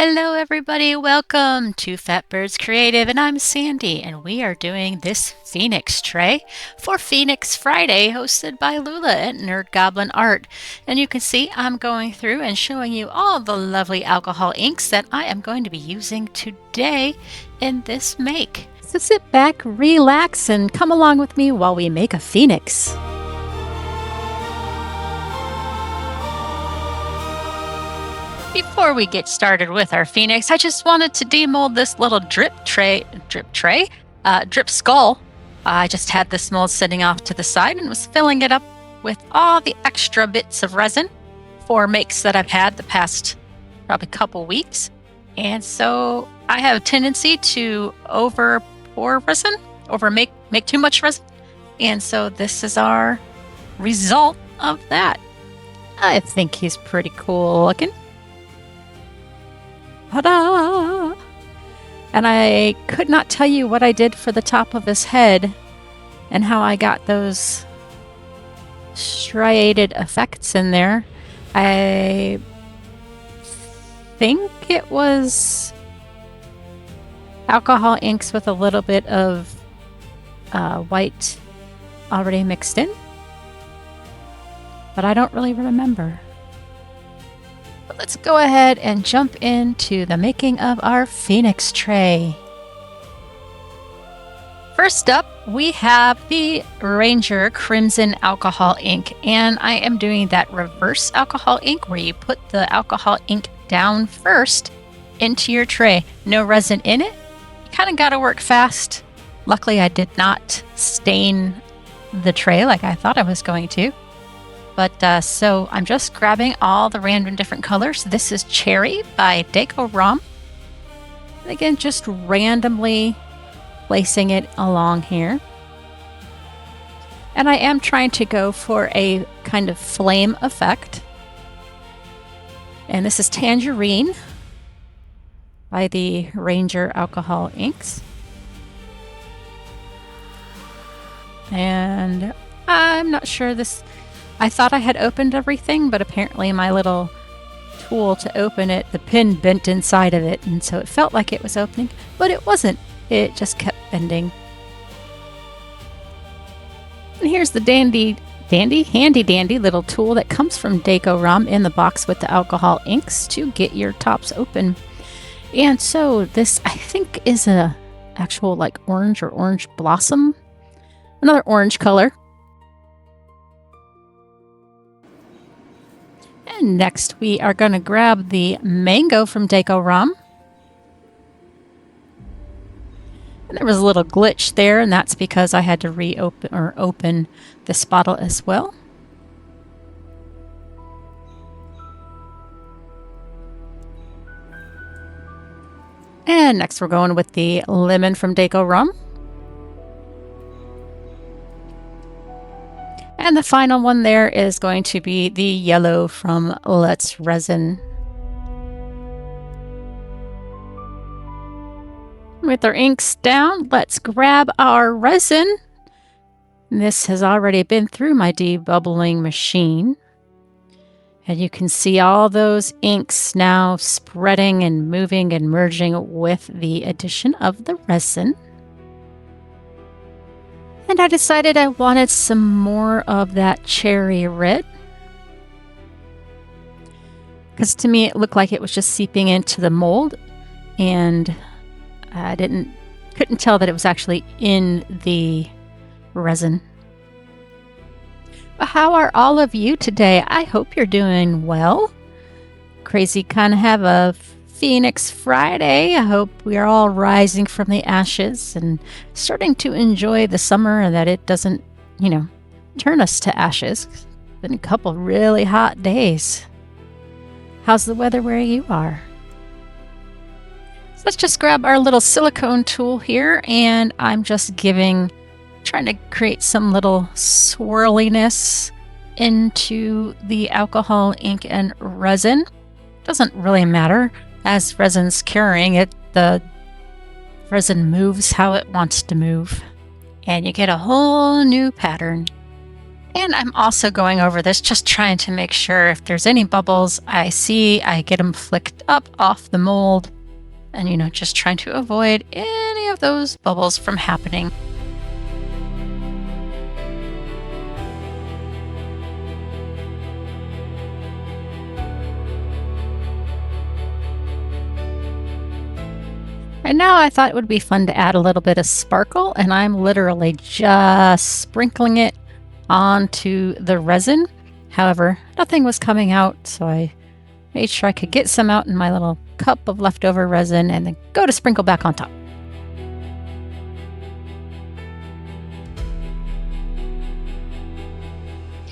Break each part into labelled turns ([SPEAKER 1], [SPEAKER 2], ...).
[SPEAKER 1] Hello, everybody. Welcome to Fat Birds Creative, and I'm Sandy, and we are doing this Phoenix tray for Phoenix Friday, hosted by Lula at Nerd Goblin Art. And you can see I'm going through and showing you all the lovely alcohol inks that I am going to be using today in this make. So sit back, relax, and come along with me while we make a Phoenix. Before we get started with our Phoenix, I just wanted to demold this little drip skull. I just had this mold sitting off to the side and was filling it up with all the extra bits of resin for makes that I've had the past probably couple weeks. And so I have a tendency to make too much resin. And so this is our result of that. I think he's pretty cool looking. Ta-da! And I could not tell you what I did for the top of his head and how I got those striated effects in there. I think it was alcohol inks with a little bit of white already mixed in, but I don't really remember. Let's go ahead and jump into the making of our Phoenix tray. First up, we have the Ranger Crimson Alcohol Ink, and I am doing that reverse alcohol ink where you put the alcohol ink down first into your tray. No resin in it. You kind of got to work fast. Luckily, I did not stain the tray like I thought I was going to. But so I'm just grabbing all the random different colors. This is Cherry by Deco Rom. And again, just randomly placing it along here. And I am trying to go for a kind of flame effect. And this is Tangerine by the Ranger Alcohol Inks. And I'm not sure this... I thought I had opened everything, but apparently my little tool to open it, the pin bent inside of it, and so it felt like it was opening, but it wasn't. It just kept bending. And here's the handy dandy little tool that comes from Deco Rom in the box with the alcohol inks to get your tops open. And so this, I think, is a actual like orange or orange blossom, another orange color. And next we are going to grab the mango from Deco Rom. And there was a little glitch there, and that's because I had to open this bottle as well. And next we're going with the lemon from Deco Rom. And the final one there is going to be the yellow from Let's Resin. With our inks down, let's grab our resin. This has already been through my debubbling machine. And you can see all those inks now spreading and moving and merging with the addition of the resin. And I decided I wanted some more of that cherry red, because to me it looked like it was just seeping into the mold, and I couldn't tell that it was actually in the resin. But how are all of you today? I hope you're doing well. Crazy kind of have a Phoenix Friday. I hope we are all rising from the ashes and starting to enjoy the summer, and that it doesn't, turn us to ashes. It's been a couple really hot days. How's the weather where you are? So let's just grab our little silicone tool here, and I'm just trying to create some little swirliness into the alcohol ink and resin. Doesn't really matter. As resin's curing it, the resin moves how it wants to move, and you get a whole new pattern. And I'm also going over this, just trying to make sure if there's any bubbles I see, I get them flicked up off the mold. And, you know, just trying to avoid any of those bubbles from happening. And now I thought it would be fun to add a little bit of sparkle, and I'm literally just sprinkling it onto the resin. However, nothing was coming out, so I made sure I could get some out in my little cup of leftover resin and then go to sprinkle back on top.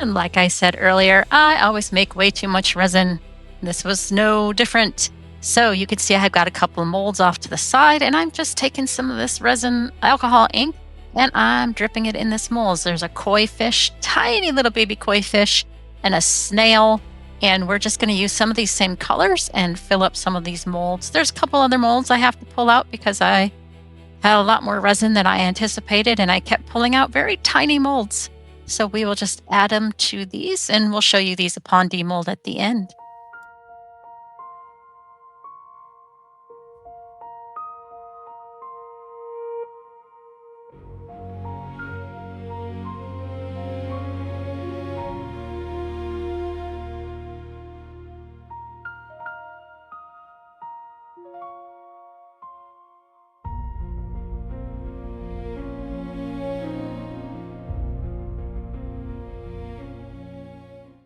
[SPEAKER 1] And like I said earlier, I always make way too much resin. This was no different. So you can see I've got a couple of molds off to the side, and I'm just taking some of this resin alcohol ink and I'm dripping it in this mold. There's a koi fish, tiny little baby koi fish, and a snail. And we're just going to use some of these same colors and fill up some of these molds. There's a couple other molds I have to pull out because I had a lot more resin than I anticipated, and I kept pulling out very tiny molds. So we will just add them to these, and we'll show you these upon demold at the end.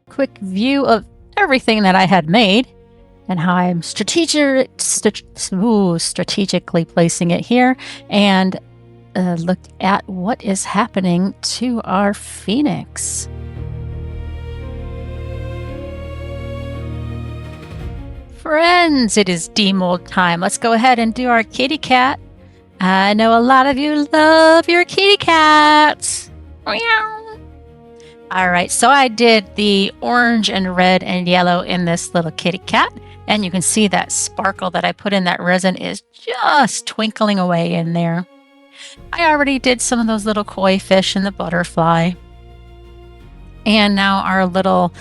[SPEAKER 1] Quick view of everything that I had made and how I'm strategically placing it here, and look at what is happening to our Phoenix. Friends, it is demold time. Let's go ahead and do our kitty cat. I know a lot of you love your kitty cats. Meow. All right, so I did the orange and red and yellow in this little kitty cat, and you can see that sparkle that I put in that resin is just twinkling away in there. I already did some of those little koi fish and the butterfly. And now our little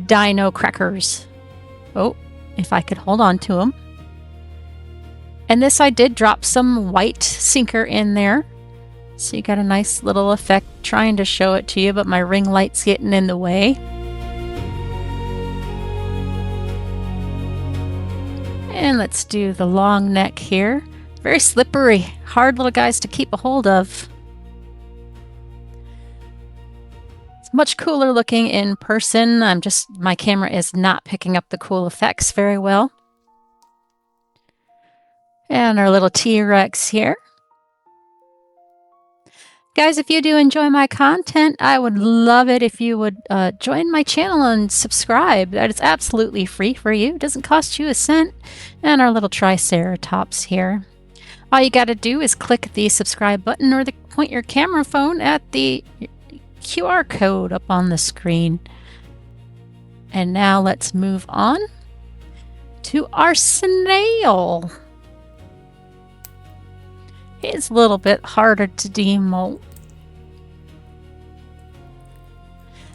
[SPEAKER 1] dino crackers. Oh, if I could hold on to them. And this I did drop some white sinker in there. So you got a nice little effect, trying to show it to you, but my ring light's getting in the way. And let's do the long neck here. Very slippery, hard little guys to keep a hold of. It's much cooler looking in person. My camera is not picking up the cool effects very well. And our little T-Rex here. Guys, if you do enjoy my content, I would love it if you would join my channel and subscribe. That is absolutely free for you. It doesn't cost you a cent. And our little Triceratops here. All you got to do is click the subscribe button or point your camera phone at the QR code up on the screen. And now let's move on to our snail. He's a little bit harder to demold.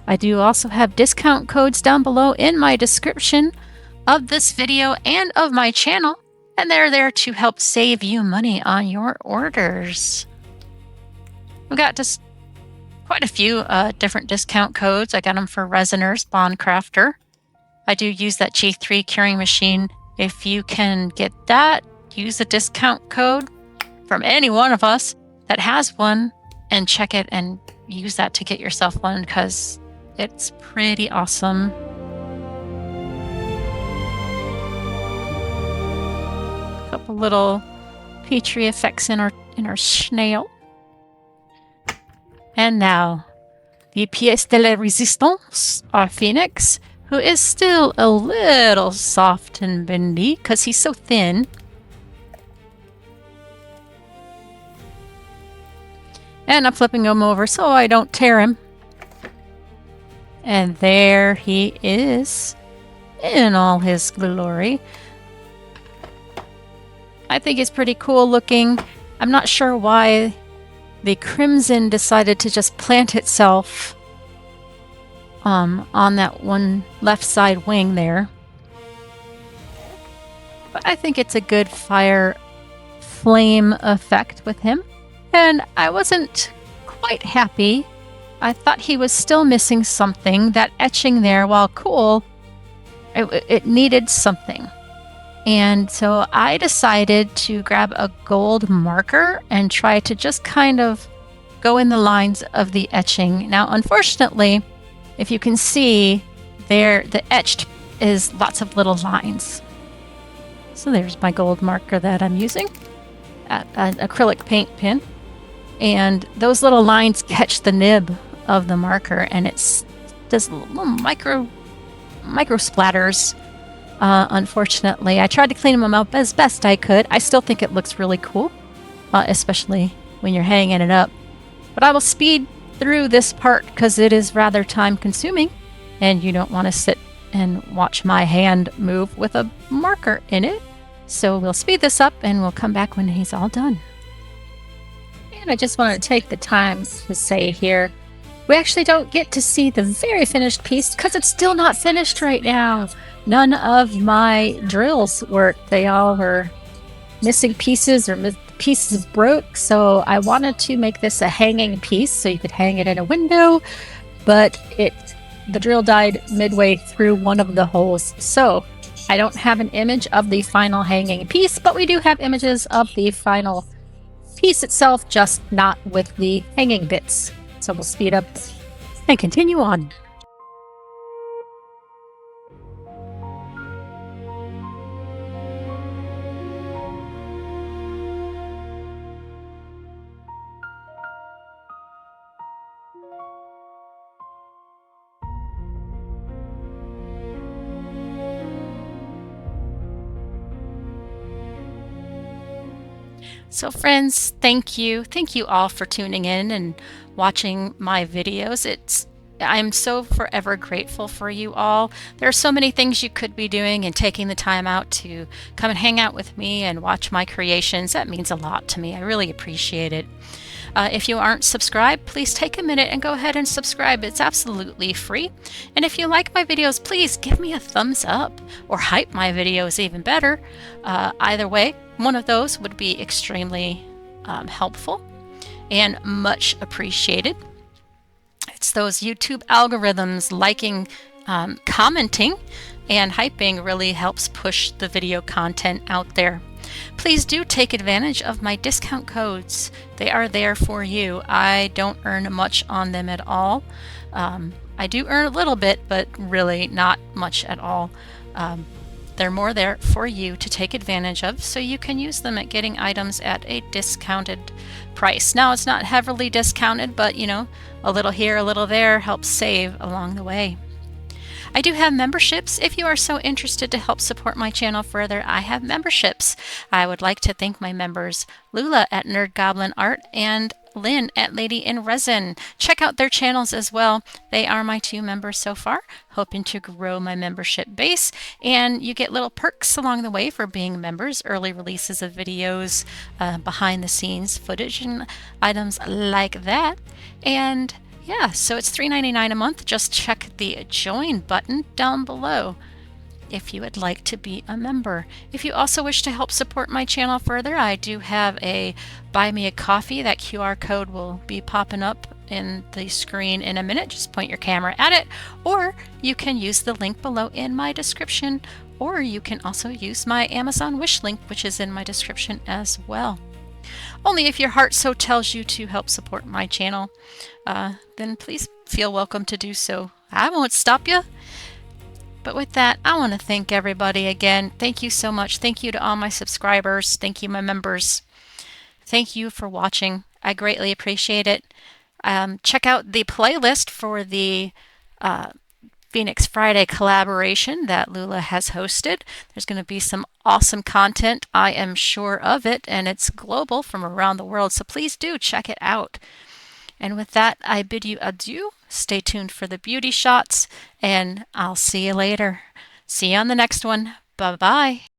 [SPEAKER 1] I do also have discount codes down below in my description of this video and of my channel, and they're there to help save you money on your orders. We've got just quite a few different discount codes. I got them for resiners, bond crafter. I do use that G3 curing machine. If you can get that, use the discount code from any one of us that has one and check it and use that to get yourself one, because it's pretty awesome. A couple little Petri effects in our snail. And now the pièce de la résistance, our Phoenix, who is still a little soft and bendy because he's so thin. And I'm flipping him over so I don't tear him. And there he is in all his glory. I think it's pretty cool looking. I'm not sure why the crimson decided to just plant itself on that one left side wing there. But I think it's a good fire flame effect with him. And I wasn't quite happy. I thought he was still missing something. That etching there, while cool, it needed something. And so I decided to grab a gold marker and try to just kind of go in the lines of the etching. Now, unfortunately, if you can see there, the etched is lots of little lines. So there's my gold marker that I'm using, an acrylic paint pen. And those little lines catch the nib of the marker, and it does little micro splatters. Unfortunately, I tried to clean them up as best I could. I still think it looks really cool, especially when you're hanging it up. But I will speed through this part because it is rather time consuming, and you don't want to sit and watch my hand move with a marker in it. So we'll speed this up and we'll come back when he's all done. And I just want to take the time to say here, we actually don't get to see the very finished piece because it's still not finished right now. None of my drills worked. They all were missing pieces or pieces broke. So I wanted to make this a hanging piece so you could hang it in a window, but the drill died midway through one of the holes. So I don't have an image of the final hanging piece, but we do have images of the final piece itself, just not with the hanging bits. So we'll speed up and continue on. So friends, thank you. Thank you all for tuning in and watching my videos. I'm so forever grateful for you all. There are so many things you could be doing, and taking the time out to come and hang out with me and watch my creations, that means a lot to me. I really appreciate it. If you aren't subscribed, please take a minute and go ahead and subscribe. It's absolutely free. And if you like my videos, please give me a thumbs up, or hype my videos even better. Either way, one of those would be extremely helpful and much appreciated. It's those YouTube algorithms liking, commenting, and hyping really helps push the video content out there. Please do take advantage of my discount codes. They are there for you. I don't earn much on them at all. I do earn a little bit, but really not much at all. They're more there for you to take advantage of, so you can use them at getting items at a discounted price. Now, it's not heavily discounted, but you know, a little here, a little there helps save along the way. I do have memberships. If you are so interested to help support my channel further, I have memberships. I would like to thank my members, Lula at Nerd Goblin Art and Lynn at Lady in Resin. Check out their channels as well. They are my 2 members so far, hoping to grow my membership base. And you get little perks along the way for being members, early releases of videos, behind the scenes footage and items like that. And yeah, so it's $3.99 a month. Just check the join button down below if you would like to be a member. If you also wish to help support my channel further, I do have a Buy Me a Coffee. That QR code will be popping up in the screen in a minute. Just point your camera at it, or you can use the link below in my description, or you can also use my Amazon wish link, which is in my description as well. Only if your heart so tells you to help support my channel, then please feel welcome to do so. I won't stop you. But with that, I want to thank everybody again. Thank you so much. Thank you to all my subscribers. Thank you, my members. Thank you for watching. I greatly appreciate it. Check out the playlist for the Phoenix Phriday collaboration that Lula has hosted. There's going to be some awesome content, I am sure of it, and it's global from around the world, so please do check it out. And with that, I bid you adieu. Stay tuned for the beauty shots, and I'll see you later. See you on the next one. Bye-bye.